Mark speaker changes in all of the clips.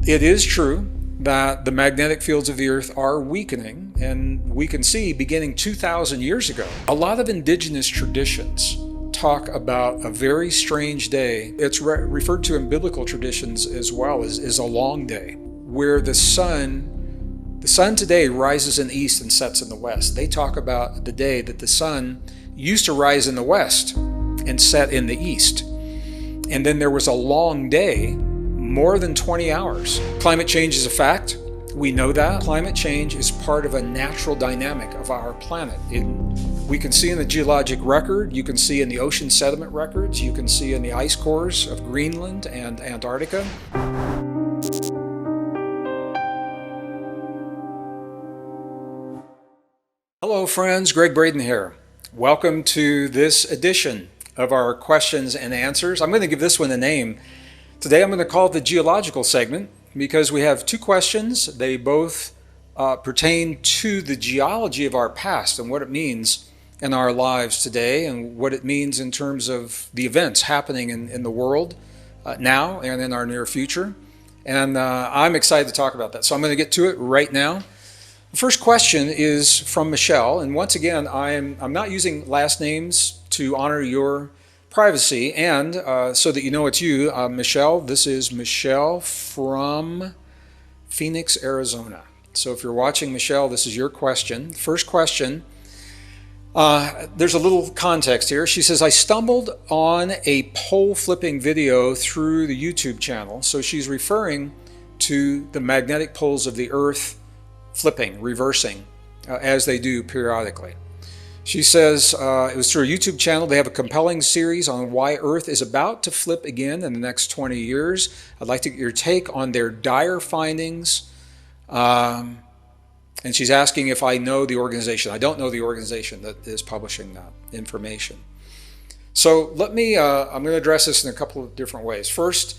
Speaker 1: It is true that the magnetic fields of the Earth are weakening, and we can see beginning 2,000 years ago, a lot of indigenous traditions talk about a very strange day. It's referred to in biblical traditions as well as a long day, where the sun today rises in the east and sets in the west. They talk about the day that the sun used to rise in the west and set in the east. And then there was a long day, more than 20 hours. Climate change is a fact. We know that. Climate change is part of a natural dynamic of our planet. We can see in the geologic record, you can see in the ocean sediment records, you can see in the ice cores of Greenland and Antarctica. Hello friends, Gregg Braden here. Welcome to this edition of our questions and answers. I'm going to give this one a name. Today I'm going to call it the geological segment because we have two questions. They both pertain to the geology of our past and what it means in our lives today and what it means in terms of the events happening in the world now and in our near future. And I'm excited to talk about that. So I'm going to get to it right now. The first question is from Michelle, and once again, I'm not using last names to honor your privacy, and so that you know it's you, Michelle. This is Michelle from Phoenix, Arizona. So if you're watching, Michelle, this is your question. First question, there's a little context here. She says, I stumbled on a pole flipping video through the YouTube channel. So she's referring to the magnetic poles of the Earth flipping, reversing, as they do periodically. She says it was through a YouTube channel. They have a compelling series on why Earth is about to flip again in the next 20 years. I'd like to get your take on their dire findings. And she's asking if I know the organization. I don't know the organization that is publishing that information. So let me, I'm going to address this in a couple of different ways. First,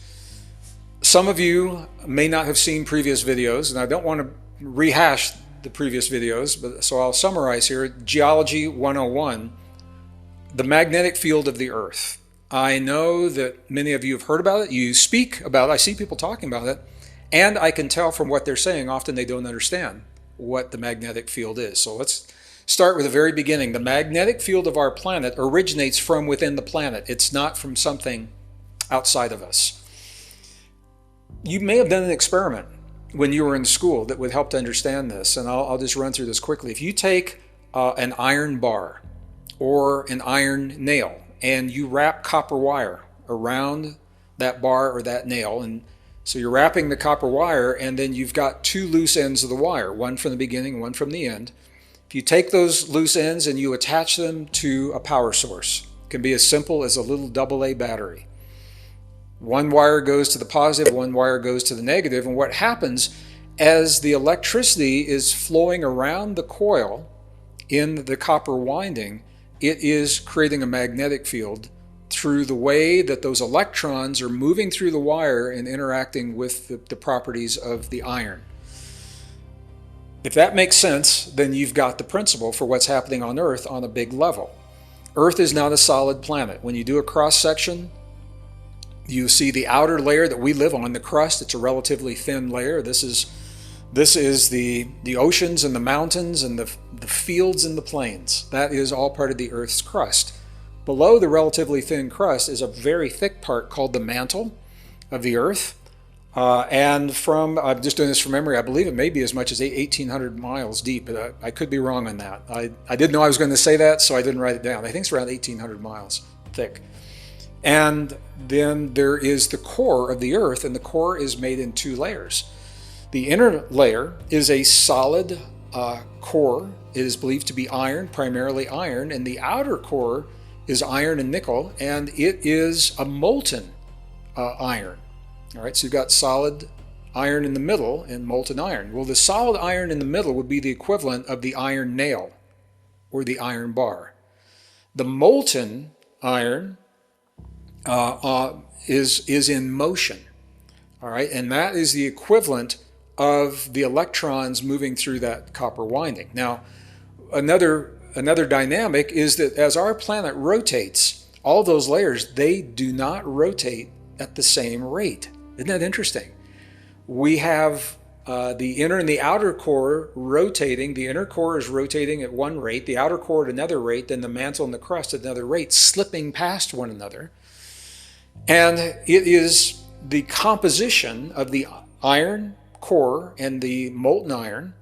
Speaker 1: some of you may not have seen previous videos, and I don't want to rehash the previous videos, but so I'll summarize here. Geology 101, the magnetic field of the Earth. I know that many of you have heard about it. You speak about it. I see people talking about it, and I can tell from what they're saying, often they don't understand what the magnetic field is. So let's start with the very beginning. The magnetic field of our planet originates from within the planet. It's not from something outside of us. You may have done an experiment when you were in school that would help to understand this, and I'll just run through this quickly. If you take an iron bar or an iron nail and you wrap copper wire around that bar or that nail, and so you're wrapping the copper wire and then you've got two loose ends of the wire, one from the beginning, one from the end. If you take those loose ends and you attach them to a power source, it can be as simple as a little AA battery. One wire goes to the positive, one wire goes to the negative, and what happens as the electricity is flowing around the coil in the copper winding, it is creating a magnetic field through the way that those electrons are moving through the wire and interacting with the properties of the iron. If that makes sense, then you've got the principle for what's happening on Earth on a big level. Earth is not a solid planet. When you do a cross-section, you see the outer layer that we live on, the crust. It's a relatively thin layer. This is the oceans and the mountains and the fields and the plains. That is all part of the Earth's crust. Below the relatively thin crust is a very thick part called the mantle of the Earth. And I'm just doing this from memory, I believe it may be as much as 1,800 miles deep, but I could be wrong on that. I didn't know I was going to say that, so I didn't write it down. I think it's around 1,800 miles thick. And then there is the core of the Earth, and the core is made in two layers. The inner layer is a solid core. It is believed to be iron, primarily iron, and the outer core is iron and nickel, and it is a molten iron. All right, so you've got solid iron in the middle and molten iron. Well, the solid iron in the middle would be the equivalent of the iron nail or the iron bar. The molten iron is in motion, all right, and that is the equivalent of the electrons moving through that copper winding. Now, another dynamic is that as our planet rotates, all those layers, they do not rotate at the same rate. Isn't that interesting? we have the inner and the outer core rotating. The inner core is rotating at one rate, the outer core at another rate, then the mantle and the crust at another rate, slipping past one another. And it is the composition of the iron core and the molten iron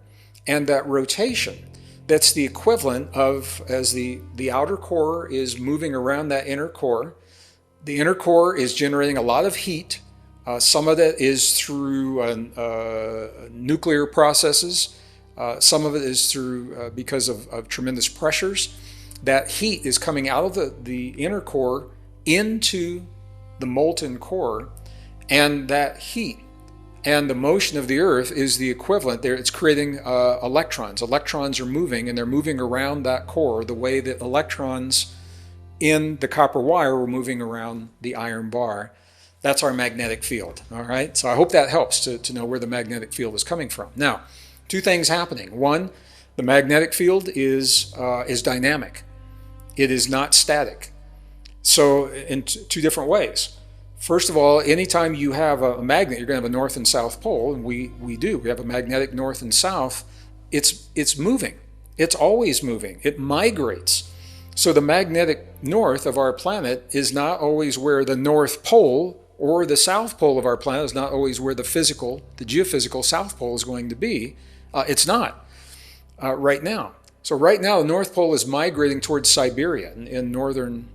Speaker 1: and that rotation that's the equivalent of, as the outer core is moving around that inner core, the inner core is generating a lot of heat. Some of it is through nuclear processes. Some of it is through because of tremendous pressures. That heat is coming out of the inner core into the molten core, and that heat and the motion of the Earth is the equivalent there. It's creating electrons. Electrons are moving, and they're moving around that core the way that electrons in the copper wire were moving around the iron bar. That's our magnetic field, all right? So I hope that helps to know where the magnetic field is coming from. Now, two things happening. One, the magnetic field is dynamic. It is not static. So in two different ways. First of all, anytime you have a magnet, you're going to have a north and south pole, and we do. We have a magnetic north and south. It's moving. It's always moving. It migrates. So the magnetic north of our planet is not always where the North Pole, or the South Pole of our planet is not always where the geophysical South Pole is going to be. It's not right now. So right now, the North Pole is migrating towards Siberia in northern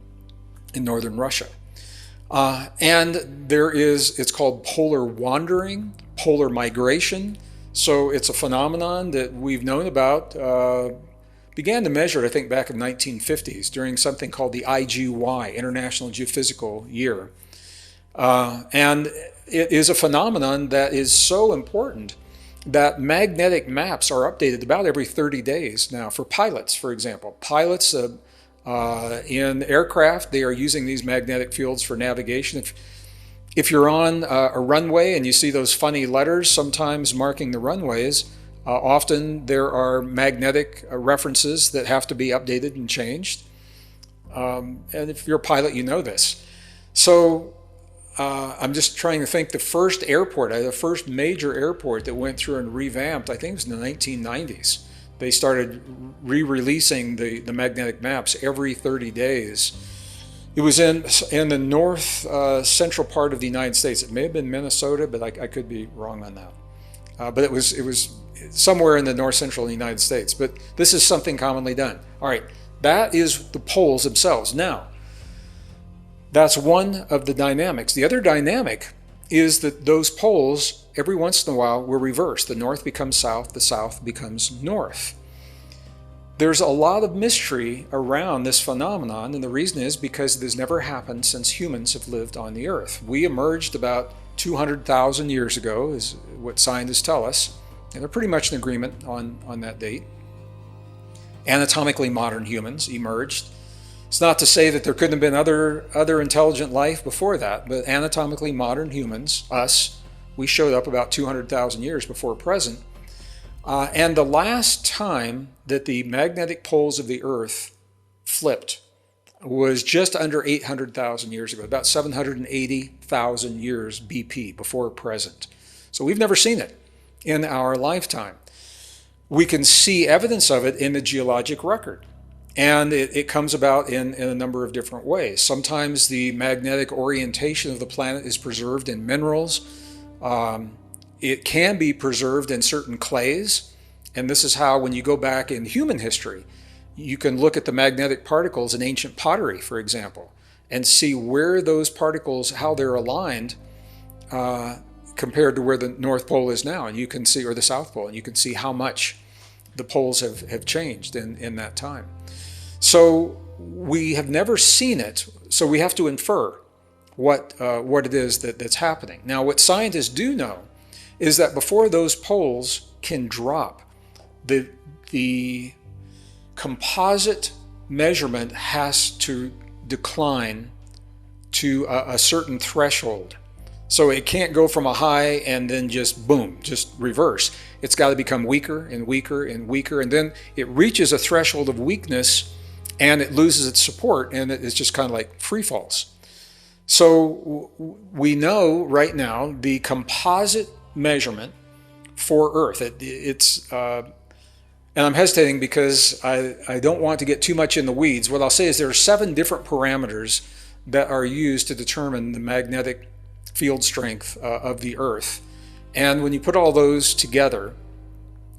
Speaker 1: Russia. And it's called polar wandering, polar migration. So it's a phenomenon that we've known about, began to measure it, I think, back in the 1950s during something called the IGY, International Geophysical Year. And it is a phenomenon that is so important that magnetic maps are updated about every 30 days now for pilots, for example. Pilots in aircraft, they are using these magnetic fields for navigation. If you're on a runway and you see those funny letters sometimes marking the runways, often there are magnetic references that have to be updated and changed. And if you're a pilot, you know this. So I'm just trying to think, the first major airport that went through and revamped, I think it was in the 1990s. They started re-releasing the magnetic maps every 30 days. It was in the north central part of the United States. It may have been Minnesota, but I could be wrong on that. But it was somewhere in the north central of the United States. But this is something commonly done. All right, that is the poles themselves. Now, that's one of the dynamics. The other dynamic is that those poles, every once in a while, will reverse. The north becomes south, the south becomes north. There's a lot of mystery around this phenomenon, and the reason is because it has never happened since humans have lived on the earth. We emerged about 200,000 years ago, is what scientists tell us, and they're pretty much in agreement on that date. Anatomically modern humans emerged. It's not to say that there couldn't have been other intelligent life before that, but anatomically modern humans, us, we showed up about 200,000 years before present. And the last time that the magnetic poles of the Earth flipped was just under 800,000 years ago, about 780,000 years BP, before present. So we've never seen it in our lifetime. We can see evidence of it in the geologic record. And it comes about in a number of different ways. Sometimes the magnetic orientation of the planet is preserved in minerals. It can be preserved in certain clays. And this is how, when you go back in human history, you can look at the magnetic particles in ancient pottery, for example, and see where those particles, how they're aligned compared to where the North Pole is now. And you can see, or the South Pole, and you can see how much the poles have changed in that time. So we have never seen it, so we have to infer what it is that's happening. Now, what scientists do know is that before those poles can drop, the composite measurement has to decline to a certain threshold. So it can't go from a high and then just boom, just reverse. It's got to become weaker and weaker and weaker, and then it reaches a threshold of weakness and it loses its support, and it's just kind of like free falls. So we know right now the composite measurement for Earth. And I'm hesitating because I don't want to get too much in the weeds. What I'll say is there are 7 different parameters that are used to determine the magnetic field strength of the Earth. And when you put all those together,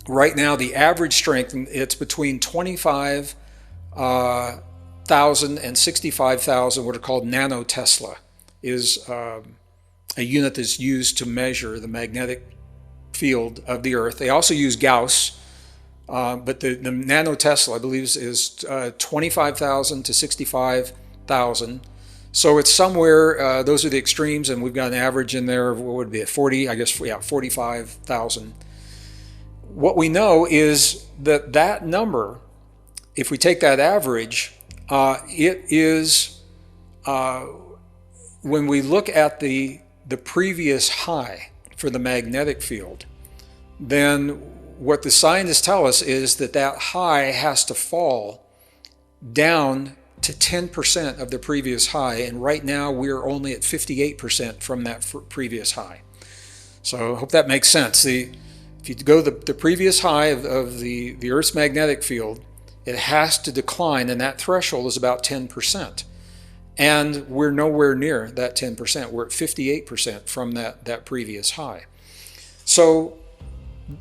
Speaker 1: right now the average strength, it's between 25,000 and 65,000, what are called nanotesla, is a unit that's used to measure the magnetic field of the Earth. They also use Gauss. But the nanotesla, I believe, is 25,000 to 65,000. So it's somewhere, those are the extremes, and we've got an average in there of what would be 45,000. What we know is that number, if we take that average, it is, when we look at the previous high for the magnetic field, then what the scientists tell us is that high has to fall down to 10% of the previous high, and right now we're only at 58% from that previous high. So I hope that makes sense. If you go the previous high of the Earth's magnetic field, it has to decline, and that threshold is about 10%. And we're nowhere near that 10%. We're at 58% from that previous high. So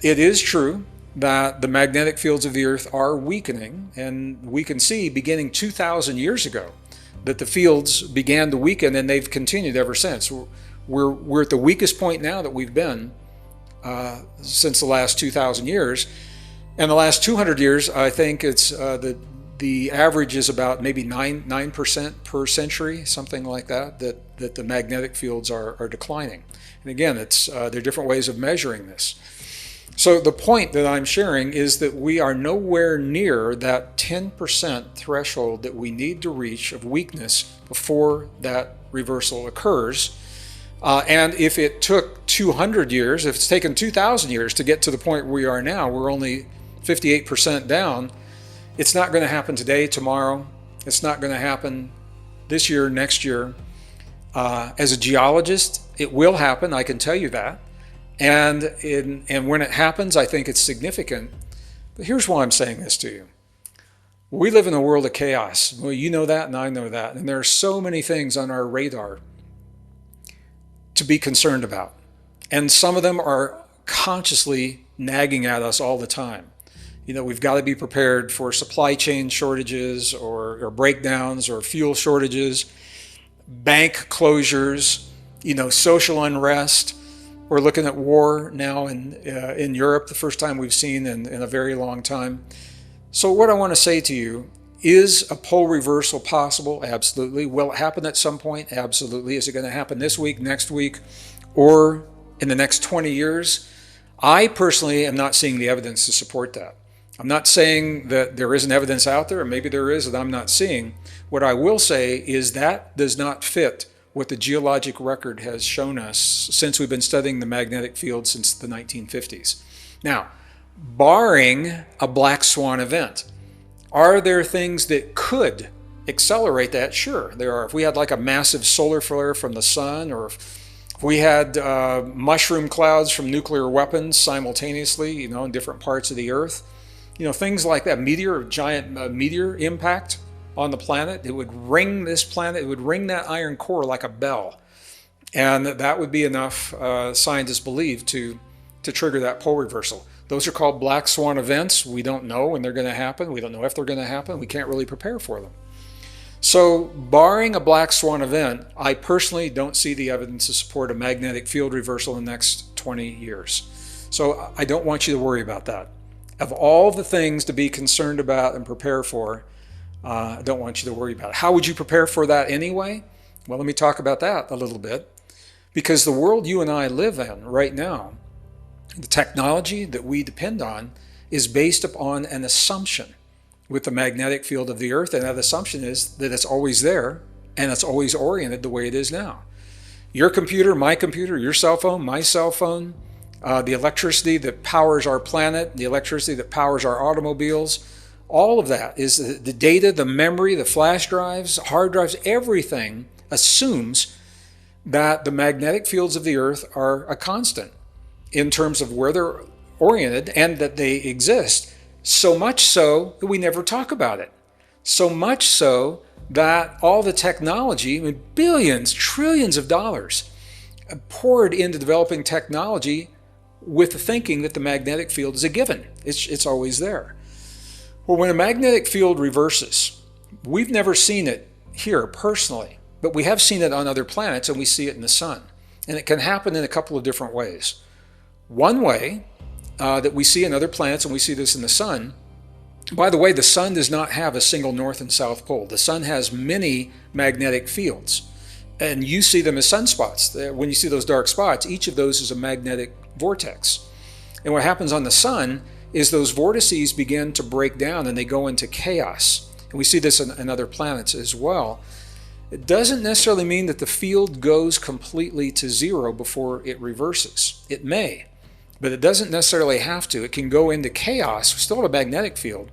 Speaker 1: it is true that the magnetic fields of the Earth are weakening, and we can see beginning 2,000 years ago that the fields began to weaken, and they've continued ever since. We're at the weakest point now that we've been since the last 2,000 years. And the last 200 years, I think it's the average is about maybe 9% per century, something like that the magnetic fields are declining. And again, there are different ways of measuring this. So the point that I'm sharing is that we are nowhere near that 10% threshold that we need to reach of weakness before that reversal occurs. And if it took 200 years, if it's taken 2,000 years to get to the point where we are now, we're only 58% down. It's not going to happen today, tomorrow. It's not going to happen this year, next year. As a geologist, it will happen, I can tell you that. And when it happens, I think it's significant. But here's why I'm saying this to you. We live in a world of chaos. Well, you know that, and I know that. And there are so many things on our radar to be concerned about. And some of them are consciously nagging at us all the time. You know, we've got to be prepared for supply chain shortages or breakdowns or fuel shortages, bank closures, social unrest. We're looking at war now in Europe, the first time we've seen in a very long time. So what I want to say to you, is a pole reversal possible? Absolutely. Will it happen at some point? Absolutely. Is it going to happen this week, next week, or in the next 20 years? I personally am not seeing the evidence to support that. I'm not saying that there isn't evidence out there, or maybe there is that I'm not seeing. What I will say is that does not fit what the geologic record has shown us since we've been studying the magnetic field since the 1950s. Now, barring a black swan event, are there things that could accelerate that? Sure, there are. If we had like a massive solar flare from the sun, or if we had mushroom clouds from nuclear weapons simultaneously, in different parts of the Earth, things like that, giant meteor impact on the planet, it would ring this planet, it would ring that iron core like a bell. And that would be enough, scientists believe, to trigger that pole reversal. Those are called black swan events. We don't know when they're going to happen. We don't know if they're going to happen. We can't really prepare for them. So barring a black swan event, I personally don't see the evidence to support a magnetic field reversal in the next 20 years. So I don't want you to worry about that. Of all the things to be concerned about and prepare for, I don't want you to worry about it. How would you prepare for that anyway? Well, let me talk about that a little bit. Because the world you and I live in right now, the technology that we depend on is based upon an assumption with the magnetic field of the Earth, and that assumption is that it's always there and it's always oriented the way it is now. Your computer, my computer, your cell phone, my cell phone, the electricity that powers our planet, the electricity that powers our automobiles, all of that is the data, the memory, the flash drives, hard drives, everything assumes that the magnetic fields of the Earth are a constant. in terms of where they're oriented and that they exist. So much so that we never talk about it. So much so that all the technology, I mean, billions, trillions of dollars poured into developing technology with the thinking that the magnetic field is a given. It's always there. Well, when a magnetic field reverses, we've never seen it here personally, but we have seen it on other planets, and we see it in the sun. And it can happen in a couple of different ways. One way that we see in other planets, and we see this in the sun, by the way, the sun does not have a single north and south pole. The sun has many magnetic fields, and you see them as sunspots. When you see those dark spots, each of those is a magnetic vortex. And what happens on the sun is those vortices begin to break down and they go into chaos. And we see this in other planets as well. It doesn't necessarily mean that the field goes completely to zero before it reverses. It may, but it doesn't necessarily have to. It can go into chaos. We still have a magnetic field,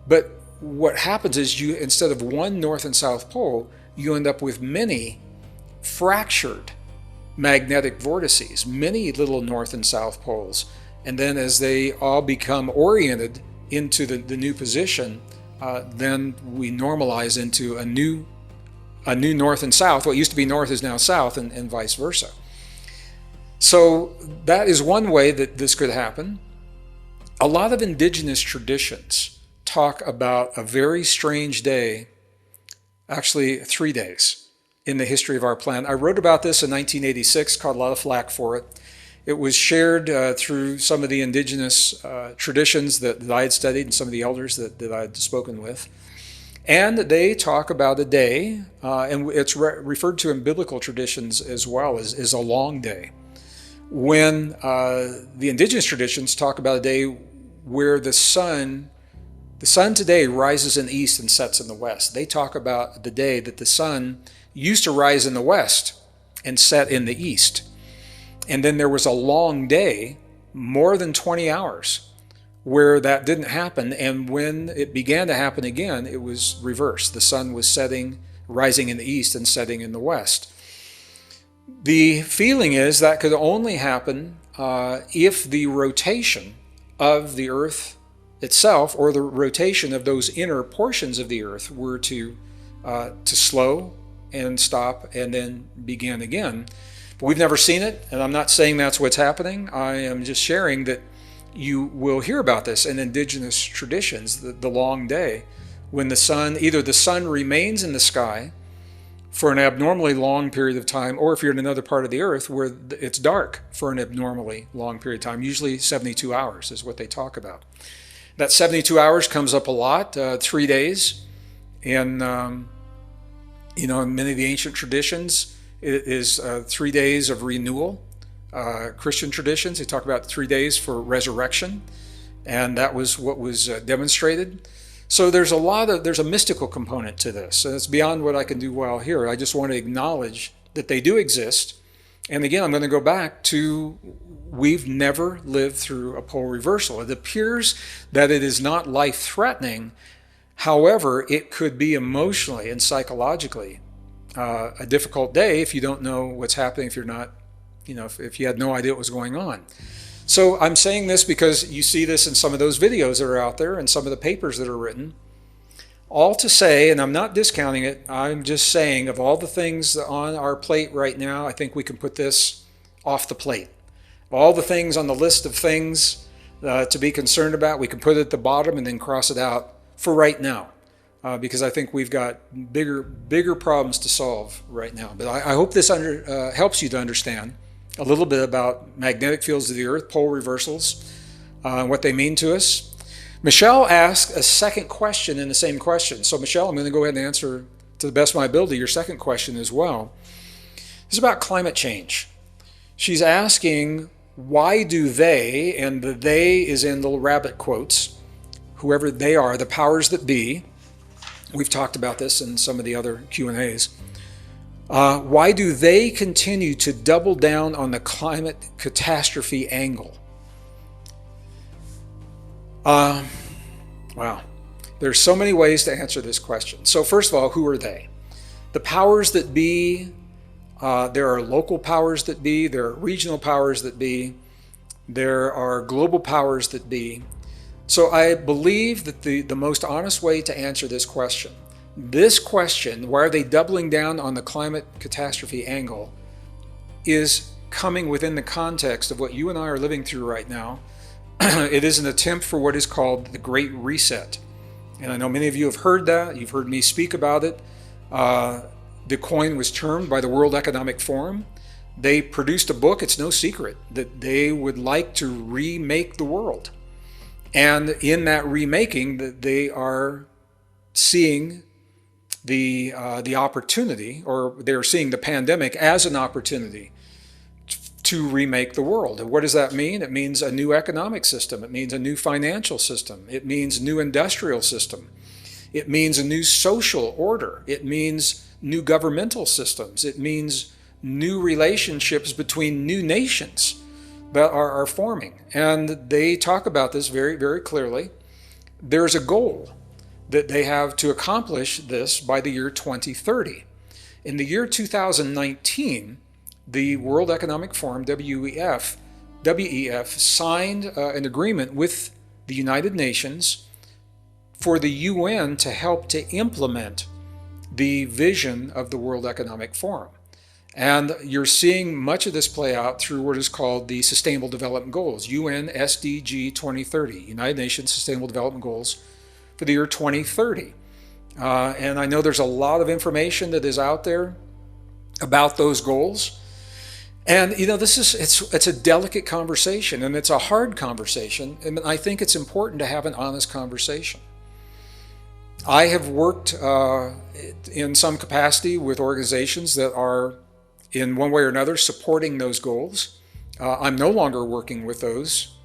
Speaker 1: but what happens is you, instead of one north and south pole, you end up with many fractured magnetic vortices, many little north and south poles. And then as they all become oriented into the new position, then we normalize into a new north and south. What used to be north is now south, and vice versa. So that is one way that this could happen. A lot of indigenous traditions talk about a very strange day, actually 3 days, in the history of our planet. I wrote about this in 1986, caught a lot of flack for it. It was shared through some of the indigenous traditions that I had studied and some of the elders that I had spoken with. And they talk about a day, and it's referred to in biblical traditions as well as a long day, when the indigenous traditions talk about a day where the sun today rises in the east and sets in the west. They talk about the day that the sun used to rise in the west and set in the east. And then there was a long day, more than 20 hours, where that didn't happen. And when it began to happen again, it was reversed. The sun was rising in the east and setting in the west. The feeling is that could only happen if the rotation of the earth itself, or the rotation of those inner portions of the earth, were to slow and stop and then begin again. But we've never seen it, and I'm not saying that's what's happening. I am just sharing that you will hear about this in indigenous traditions, the long day, when either the sun remains in the sky for an abnormally long period of time, or if you're in another part of the earth where it's dark for an abnormally long period of time. Usually 72 hours is what they talk about. That 72 hours comes up a lot, 3 days. And, in many of the ancient traditions, it is 3 days of renewal. Christian traditions, they talk about 3 days for resurrection, and that was what was demonstrated. So there's a mystical component to this, and it's beyond what I can do well here. I just want to acknowledge that they do exist. And again, I'm going to go back to, we've never lived through a pole reversal. It appears that it is not life-threatening. However, it could be emotionally and psychologically a difficult day if you don't know what's happening, if you're not, if you had no idea what was going on. So I'm saying this because you see this in some of those videos that are out there and some of the papers that are written. All to say, and I'm not discounting it, I'm just saying, of all the things on our plate right now, I think we can put this off the plate. Of all the things on the list of things to be concerned about, we can put it at the bottom and then cross it out for right now. Because I think we've got bigger problems to solve right now. But I hope this helps you to understand a little bit about magnetic fields of the earth, pole reversals, and what they mean to us. Michelle asked a second question in the same question. So Michelle, I'm going to go ahead and answer to the best of my ability your second question as well. It's about climate change. She's asking, why do they, and the they is in little rabbit quotes, whoever they are, the powers that be, we've talked about this in some of the other Q&As, why do they continue to double down on the climate catastrophe angle? Wow. There's so many ways to answer this question. So first of all, who are they? The powers that be, there are local powers that be, there are regional powers that be. There are global powers that be. So I believe that the most honest way to answer this question, why are they doubling down on the climate catastrophe angle, is coming within the context of what you and I are living through right now. It is an attempt for what is called the Great Reset. And I know many of you have heard that. You've heard me speak about it. The coin was termed by the World Economic Forum. They produced a book, it's no secret, that they would like to remake the world. And in that remaking, they are seeing the opportunity, or they're seeing the pandemic as an opportunity to remake the world. And what does that mean? It means a new economic system. It means a new financial system. It means a new industrial system. It means a new social order. It means new governmental systems. It means new relationships between new nations that are forming. And they talk about this very, very clearly. There's a goal that they have to accomplish this by the year 2030. In the year 2019, the World Economic Forum, WEF, signed an agreement with the United Nations for the UN to help to implement the vision of the World Economic Forum. And you're seeing much of this play out through what is called the Sustainable Development Goals, UN SDG 2030, United Nations Sustainable Development Goals for the year 2030. And I know there's a lot of information that is out there about those goals. And it's a delicate conversation, and it's a hard conversation, and I think it's important to have an honest conversation. I have worked in some capacity with organizations that are, in one way or another, supporting those goals. I'm no longer working with those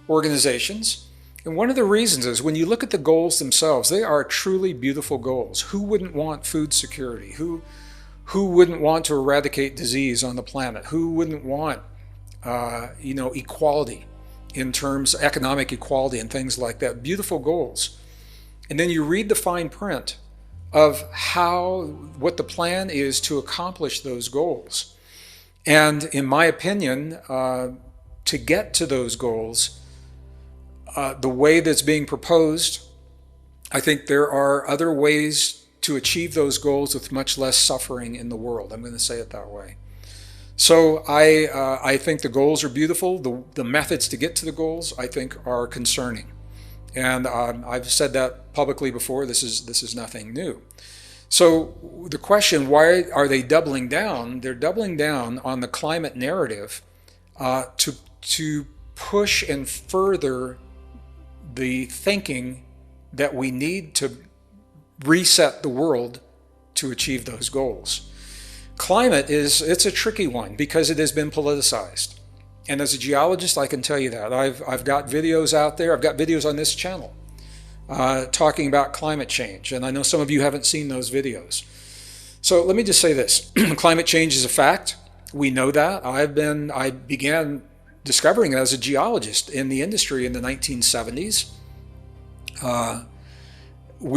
Speaker 1: organizations. And one of the reasons is when you look at the goals themselves, they are truly beautiful goals. Who wouldn't want food security? Who wouldn't want to eradicate disease on the planet? Who wouldn't want, equality in terms of economic equality and things like that? Beautiful goals. And then you read the fine print of what the plan is to accomplish those goals. And in my opinion, to get to those goals, the way that's being proposed, I think there are other ways to achieve those goals with much less suffering in the world. I'm going to say it that way. So I think the goals are beautiful. The methods to get to the goals, I think, are concerning. And I've said that publicly before. This is nothing new. So the question, why are they doubling down? They're doubling down on the climate narrative to push and further the thinking that we need to reset the world to achieve those goals. Climate it's a tricky one because it has been politicized. And as a geologist, I can tell you that. I've got videos out there. I've got videos on this channel talking about climate change. And I know some of you haven't seen those videos. So let me just say this. Climate change is a fact. We know that. I began discovering it as a geologist in the industry in the 1970s. I've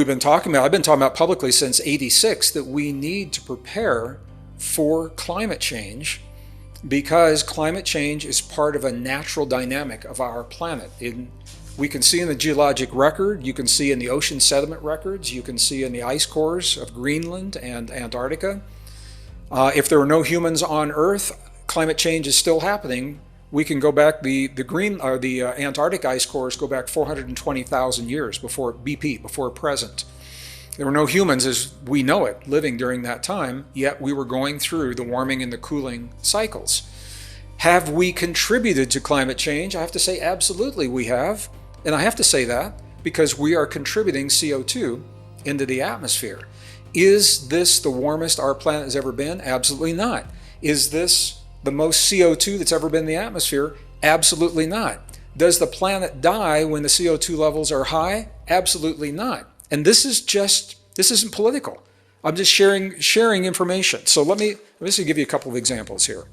Speaker 1: been talking about publicly since '86 that we need to prepare for climate change because climate change is part of a natural dynamic of our planet. We can see in the geologic record, you can see in the ocean sediment records, you can see in the ice cores of Greenland and Antarctica. If there were no humans on Earth, climate change is still happening. We can go back, the Antarctic ice cores go back 420,000 years before BP, before present. There were no humans as we know it living during that time, yet we were going through the warming and the cooling cycles. Have we contributed to climate change? I have to say absolutely we have. And I have to say that because we are contributing CO2 into the atmosphere. Is this the warmest our planet has ever been? Absolutely not. Is this the most CO2 that's ever been in the atmosphere? Absolutely not. Does the planet die when the CO2 levels are high? Absolutely not. And this isn't political. I'm just sharing information. So let me give you a couple of examples here.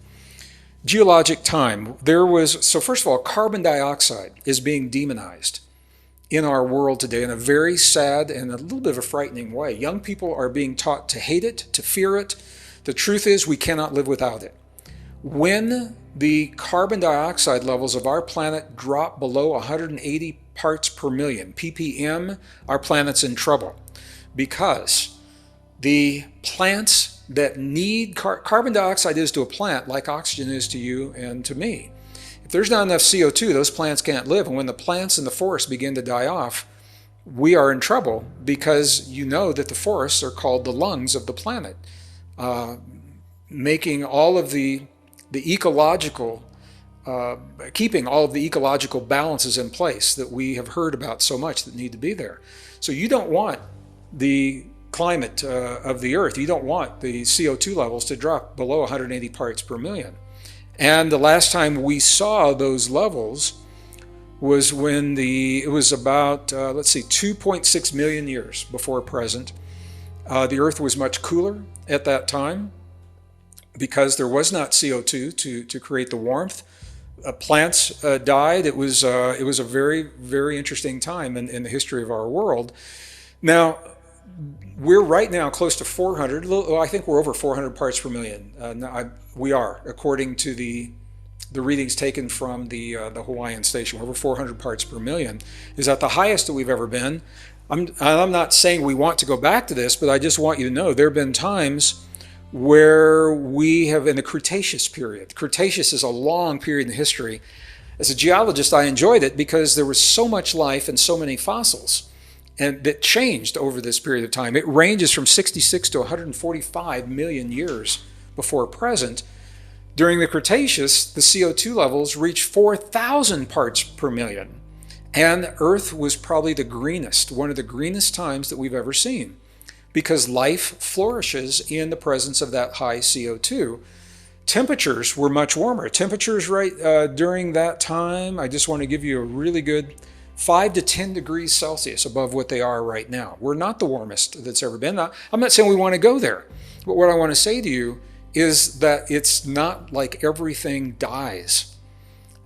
Speaker 1: Geologic time. So first of all, carbon dioxide is being demonized in our world today in a very sad and a little bit of a frightening way. Young people are being taught to hate it, to fear it. The truth is we cannot live without it. When the carbon dioxide levels of our planet drop below 180 parts per million, ppm, our planet's in trouble, because the plants that need carbon dioxide is to a plant like oxygen is to you and to me. If there's not enough CO2, those plants can't live. And when the plants in the forest begin to die off, we are in trouble, because you know that the forests are called the lungs of the planet, making all of the ecological, keeping all of the ecological balances in place that we have heard about so much that need to be there. So you don't want the climate of the earth, you don't want the CO2 levels to drop below 180 parts per million. And the last time we saw those levels was when it was about, 2.6 million years before present. The earth was much cooler at that time because there was not CO2 to create the warmth. Plants died. It was a very, very interesting time in the history of our world. Now, we're right now close to 400. I think we're over 400 parts per million. We are, according to the readings taken from the Hawaiian station. We're over 400 parts per million. Is that the highest that we've ever been? I'm not saying we want to go back to this, but I just want you to know there have been times where we have, in the Cretaceous period. Cretaceous is a long period in history. As a geologist, I enjoyed it because there was so much life and so many fossils, and that changed over this period of time. It ranges from 66 to 145 million years before present. During the Cretaceous, the CO2 levels reached 4,000 parts per million, and Earth was probably the greenest, one of the greenest times that we've ever seen, because life flourishes in the presence of that high CO2. Temperatures were much warmer. Temperatures during that time, I just want to give you a really good 5 to 10 degrees Celsius above what they are right now. We're not the warmest that's ever been. I'm not saying we want to go there, but what I want to say to you is that it's not like everything dies.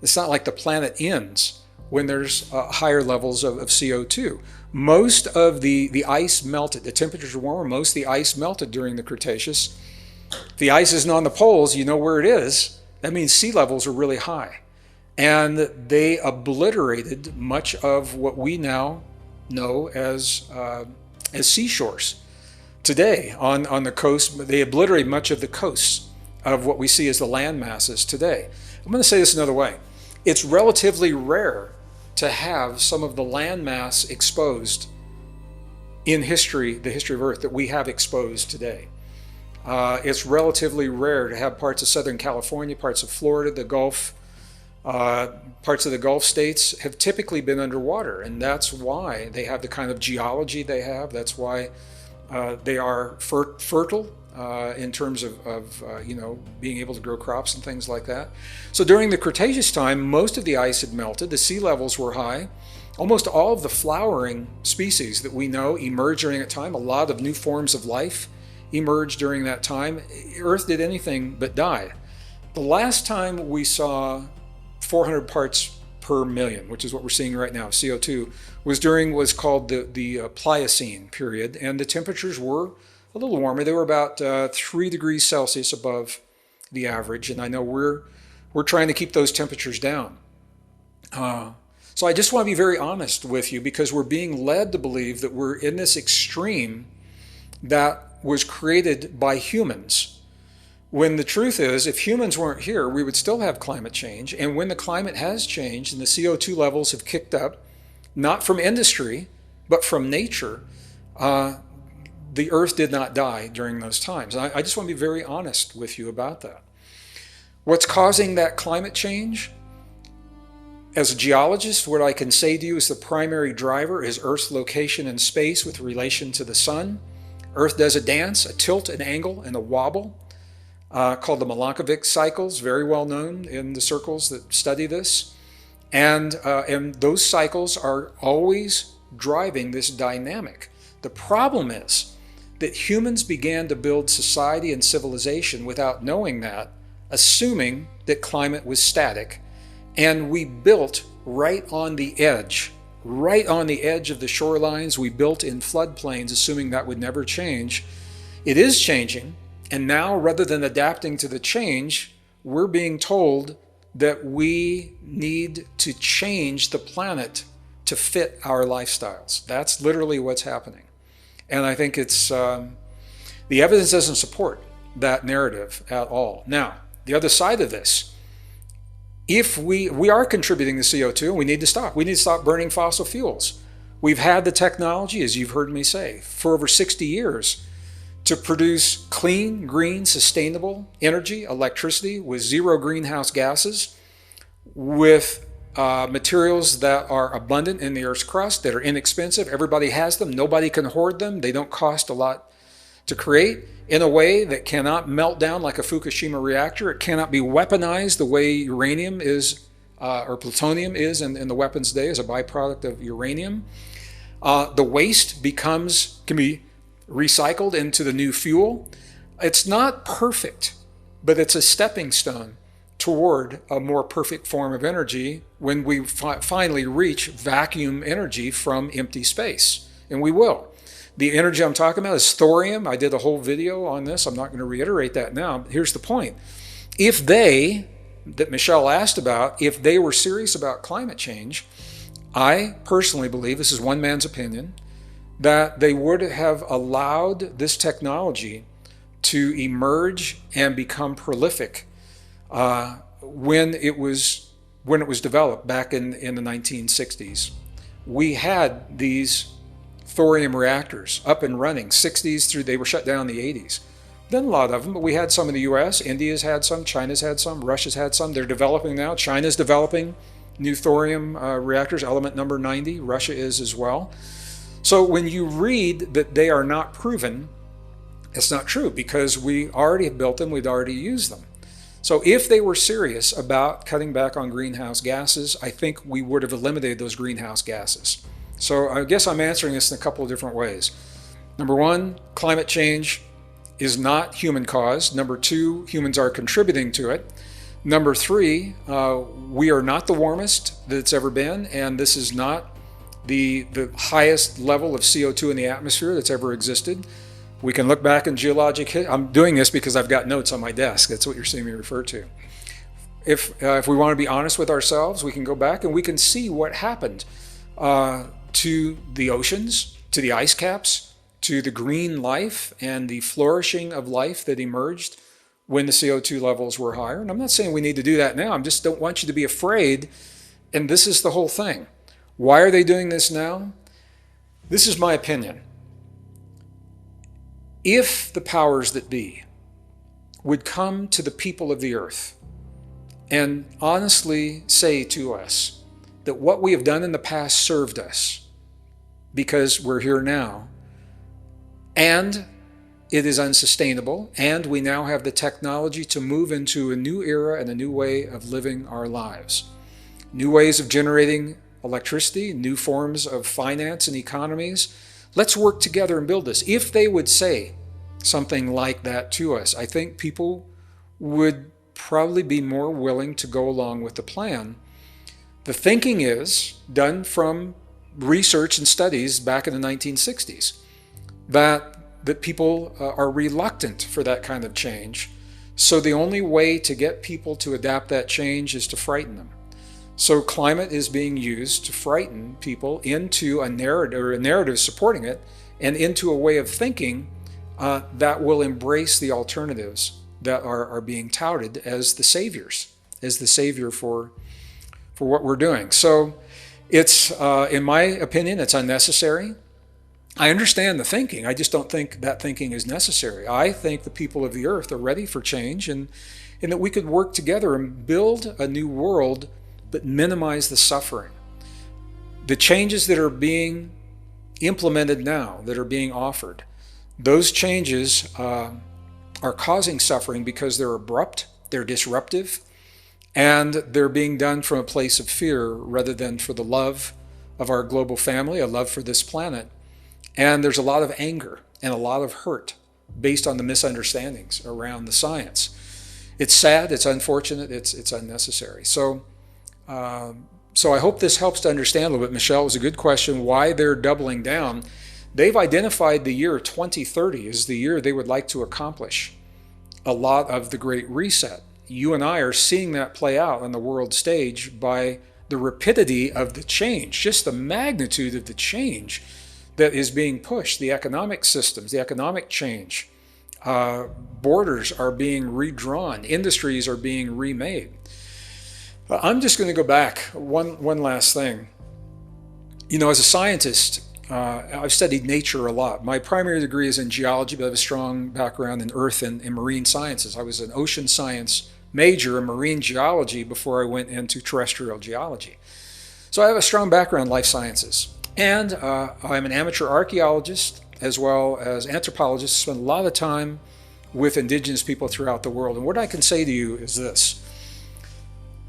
Speaker 1: It's not like the planet ends when there's higher levels of CO2. Most of the ice melted. The temperatures are warmer. Most of the ice melted during the Cretaceous. If the ice isn't on the poles, you know where it is. That means sea levels are really high. And they obliterated much of what we now know as seashores. Today on the coast, they obliterate much of the coasts of what we see as the land masses today. I'm going to say this another way. It's relatively rare to have some of the land mass exposed in history, the history of Earth, that we have exposed today. It's relatively rare to have parts of Southern California, parts of Florida, the Gulf, parts of the Gulf states have typically been underwater, and that's why they have the kind of geology they have. That's why they are fertile in terms of being able to grow crops and things like that. So during the Cretaceous time, most of the ice had melted. The sea levels were high. Almost all of the flowering species that we know emerged during that time. A lot of new forms of life emerged during that time. Earth did anything but die. The last time we saw 400 parts per million, which is what we're seeing right now, CO2, was called the Pliocene period, and the temperatures were a little warmer. They were about 3 degrees Celsius above the average, and I know we're trying to keep those temperatures down. So I just want to be very honest with you, because we're being led to believe that we're in this extreme that was created by humans, when the truth is, if humans weren't here, we would still have climate change. And when the climate has changed and the CO2 levels have kicked up, not from industry, but from nature, the Earth did not die during those times. I just want to be very honest with you about that. What's causing that climate change? As a geologist, what I can say to you is the primary driver is Earth's location in space with relation to the sun. Earth does a dance, a tilt, an angle, and a wobble, called the Milankovitch cycles, very well known in the circles that study this. And those cycles are always driving this dynamic. The problem is that humans began to build society and civilization without knowing that, assuming that climate was static. And we built right on the edge of the shorelines. We built in floodplains, assuming that would never change. It is changing. And now, rather than adapting to the change, we're being told that we need to change the planet to fit our lifestyles. That's literally what's happening. And I think it's the evidence doesn't support that narrative at all. Now, the other side of this, if we are contributing to CO2, we need to stop. We need to stop burning fossil fuels. We've had the technology, as you've heard me say, for over 60 years to produce clean, green, sustainable energy, electricity with zero greenhouse gases, with materials that are abundant in the Earth's crust, that are inexpensive. Everybody has them. Nobody can hoard them. They don't cost a lot to create, in a way that cannot melt down like a Fukushima reactor. It cannot be weaponized the way uranium is, or plutonium is in the weapons today as a byproduct of uranium. The waste can be recycled into the new fuel. It's not perfect, but it's a stepping stone toward a more perfect form of energy when we finally reach vacuum energy from empty space. And we will. The energy I'm talking about is thorium. I did a whole video on this. I'm not going to reiterate that now. Here's the point. If that Michelle asked about, if they were serious about climate change, I personally believe, this is one man's opinion, that they would have allowed this technology to emerge and become prolific when it was developed back in the 1960s. We had these thorium reactors up and running, 60s through, they were shut down in the 80s. Then a lot of them, but we had some in the US, India's had some, China's had some, Russia's had some. They're developing now. China's developing new thorium reactors, element number 90. Russia is as well. So when you read that they are not proven, it's not true, because we already have built them, we'd already used them. So if they were serious about cutting back on greenhouse gases, I think we would have eliminated those greenhouse gases. So I guess I'm answering this in a couple of different ways. Number one, climate change is not human caused. Number two, humans are contributing to it. Number three, we are not the warmest that it's ever been, and this is not the highest level of CO2 in the atmosphere that's ever existed. We can look back in geologic history. I'm doing this because I've got notes on my desk. That's what you're seeing me refer to. If we want to be honest with ourselves, we can go back and we can see what happened to the oceans, to the ice caps, to the green life and the flourishing of life that emerged when the CO2 levels were higher. And I'm not saying we need to do that now. I just don't want you to be afraid. And this is the whole thing. Why are they doing this now? This is my opinion. If the powers that be would come to the people of the earth and honestly say to us that what we have done in the past served us because we're here now, and it is unsustainable, and we now have the technology to move into a new era and a new way of living our lives. New ways of generating electricity, new forms of finance and economies. Let's work together and build this. If they would say something like that to us, I think people would probably be more willing to go along with the plan. The thinking is done from research and studies back in the 1960s that people are reluctant for that kind of change. So the only way to get people to adapt that change is to frighten them. So climate is being used to frighten people into a narrative supporting it, and into a way of thinking that will embrace the alternatives that are being touted as the saviors, as the savior for what we're doing. So it's, in my opinion, it's unnecessary. I understand the thinking. I just don't think that thinking is necessary. I think the people of the earth are ready for change, and that we could work together and build a new world but minimize the suffering. The changes that are being implemented now, that are being offered, those changes are causing suffering because they're abrupt, they're disruptive, and they're being done from a place of fear rather than for the love of our global family, a love for this planet. And there's a lot of anger and a lot of hurt based on the misunderstandings around the science. It's sad, it's unfortunate, it's unnecessary. So I hope this helps to understand a little bit. Michelle, it was a good question, why they're doubling down. They've identified the year 2030 as the year they would like to accomplish a lot of the Great Reset. you and I are seeing that play out on the world stage by the rapidity of the change, just the magnitude of the change that is being pushed, the economic systems, the economic change. Borders are being redrawn, industries are being remade. I'm just going to go back one last thing. As a scientist, I've studied nature a lot. My primary degree is in geology, but I have a strong background in earth and marine sciences. I was an ocean science major in marine geology before I went into terrestrial geology. So I have a strong background in life sciences. And I'm an amateur archaeologist as well as anthropologist. I spend a lot of time with indigenous people throughout the world. And what I can say to you is this: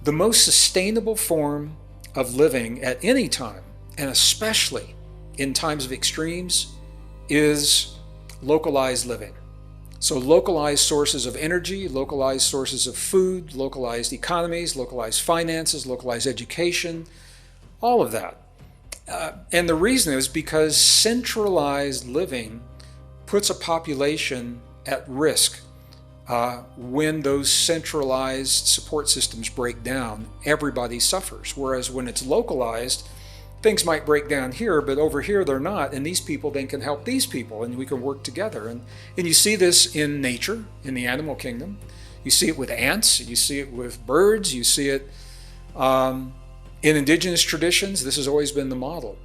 Speaker 1: the most sustainable form of living at any time, and especially in times of extremes, is localized living. So localized sources of energy, localized sources of food, localized economies, localized finances, localized education, all of that. And the reason is because centralized living puts a population at risk. When those centralized support systems break down, everybody suffers. Whereas when it's localized, things might break down here, but over here they're not, and these people then can help these people, and we can work together. And you see this in nature, in the animal kingdom. You see it with ants, you see it with birds, you see it in indigenous traditions. This has always been the model.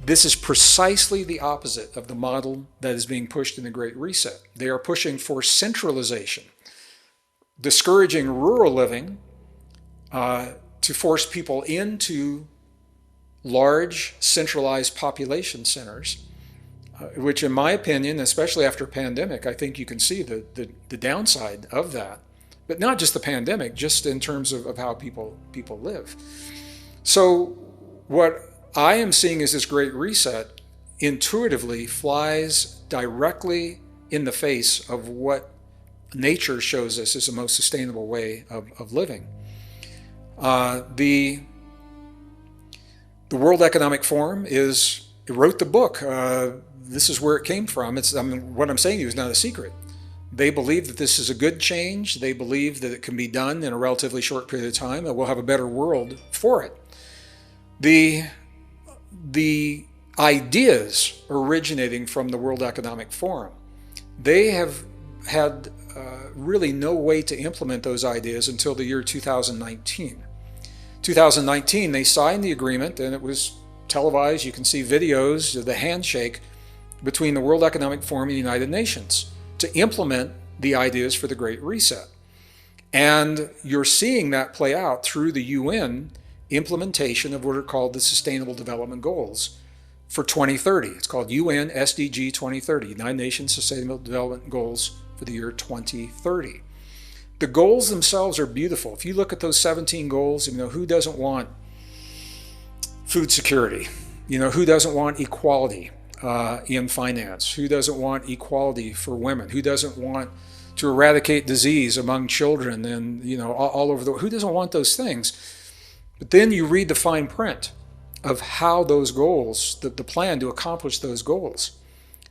Speaker 1: This is precisely the opposite of the model that is being pushed in the Great Reset. They are pushing for centralization, discouraging rural living to force people into large centralized population centers, which in my opinion, especially after a pandemic, I think you can see the downside of that. But not just the pandemic, just in terms of how people live. So what I am seeing is this Great Reset intuitively flies directly in the face of what nature shows us is the most sustainable way of living. The World Economic Forum wrote the book. This is where it came from. What I'm saying to you is not a secret. They believe that this is a good change. They believe that it can be done in a relatively short period of time, and we'll have a better world for it. The ideas originating from the World Economic Forum, they have had really no way to implement those ideas until the year 2019. 2019, they signed the agreement, and it was televised. You can see videos of the handshake between the World Economic Forum and the United Nations to implement the ideas for the Great Reset. And you're seeing that play out through the UN implementation of what are called the Sustainable Development Goals for 2030. It's called UN SDG 2030, United Nations Sustainable Development Goals for the year 2030. The goals themselves are beautiful. If you look at those 17 goals, who doesn't want food security? Who doesn't want equality in finance? Who doesn't want equality for women? Who doesn't want to eradicate disease among children and all over the world? Who doesn't want those things? But then you read the fine print of how those goals, the plan to accomplish those goals.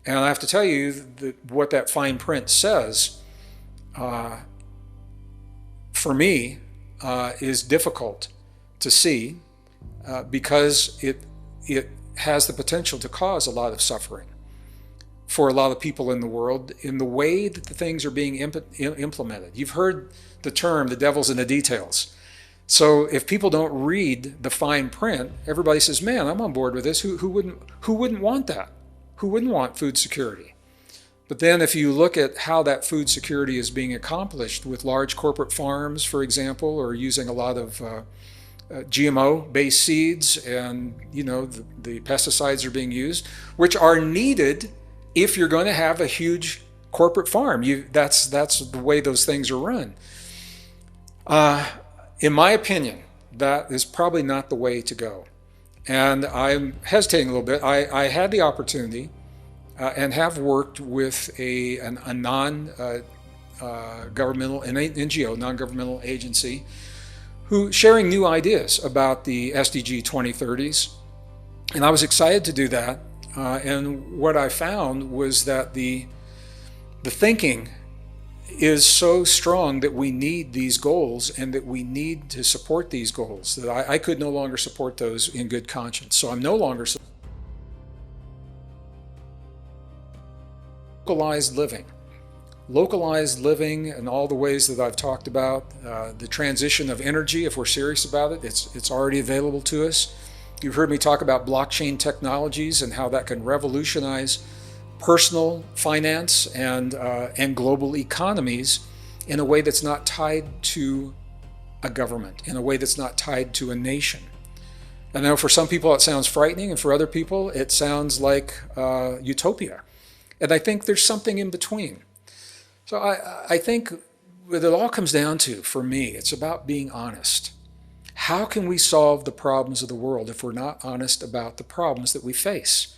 Speaker 1: And I have to tell you that what that fine print says, for me, is difficult to see because it has the potential to cause a lot of suffering for a lot of people in the world in the way that the things are being implemented. You've heard the term, the devil's in the details. So if people don't read the fine print, everybody says, man, I'm on board with this. Who wouldn't want that? Who wouldn't want food security? But then if you look at how that food security is being accomplished with large corporate farms, for example, or using a lot of GMO-based seeds, and the pesticides are being used, which are needed if you're going to have a huge corporate farm. That's the way those things are run. In my opinion, that is probably not the way to go. And I'm hesitating a little bit. I had the opportunity and have worked with a non-governmental, an NGO, non-governmental agency, who sharing new ideas about the SDG 2030s. And I was excited to do that. And what I found was that the thinking is so strong that we need these goals and that we need to support these goals, that I could no longer support those in good conscience. So I'm no longer localized living. Localized living in all the ways that I've talked about, the transition of energy, if we're serious about it, it's already available to us. You've heard me talk about blockchain technologies and how that can revolutionize personal finance and global economies in a way that's not tied to a government, in a way that's not tied to a nation. I know for some people it sounds frightening, and for other people it sounds like utopia. And I think there's something in between. So I think what it all comes down to, for me, it's about being honest. How can we solve the problems of the world if we're not honest about the problems that we face?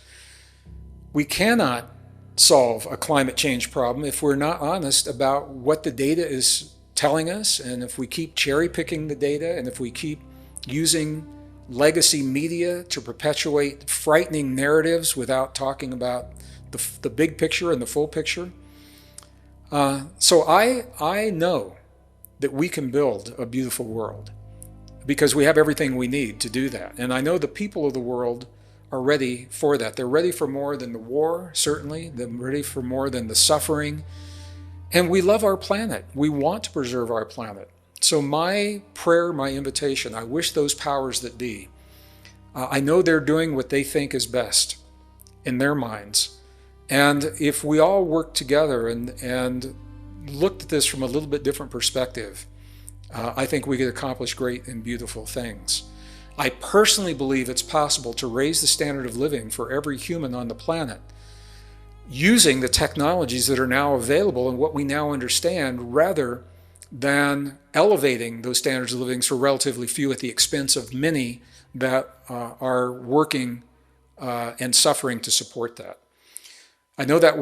Speaker 1: We cannot solve a climate change problem if we're not honest about what the data is telling us, and if we keep cherry picking the data, and if we keep using legacy media to perpetuate frightening narratives without talking about the big picture and the full picture. So I know that we can build a beautiful world because we have everything we need to do that. And I know the people of the world are ready for that. They're ready for more than the war, certainly. They're ready for more than the suffering. And we love our planet. We want to preserve our planet. So my prayer, my invitation, I wish those powers that be, I know they're doing what they think is best in their minds. And if we all work together and looked at this from a little bit different perspective, I think we could accomplish great and beautiful things. I personally believe it's possible to raise the standard of living for every human on the planet using the technologies that are now available and what we now understand, rather than elevating those standards of living for relatively few at the expense of many that are working and suffering to support that. I know that world